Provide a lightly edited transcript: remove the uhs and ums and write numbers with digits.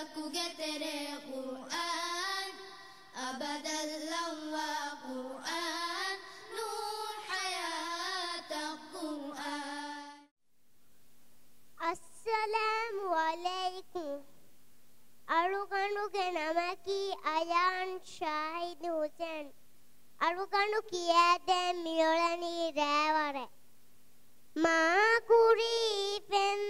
تكتري قرآن أبدا لوا قرآن نور حياة القرآن. السلام عليكم. අරුගණුගේ නමකි අයන් ෂාහිද් හුසෙන්. අරුගණු කියාදැ මියොලනී රෑවර මා කුරී පෙන්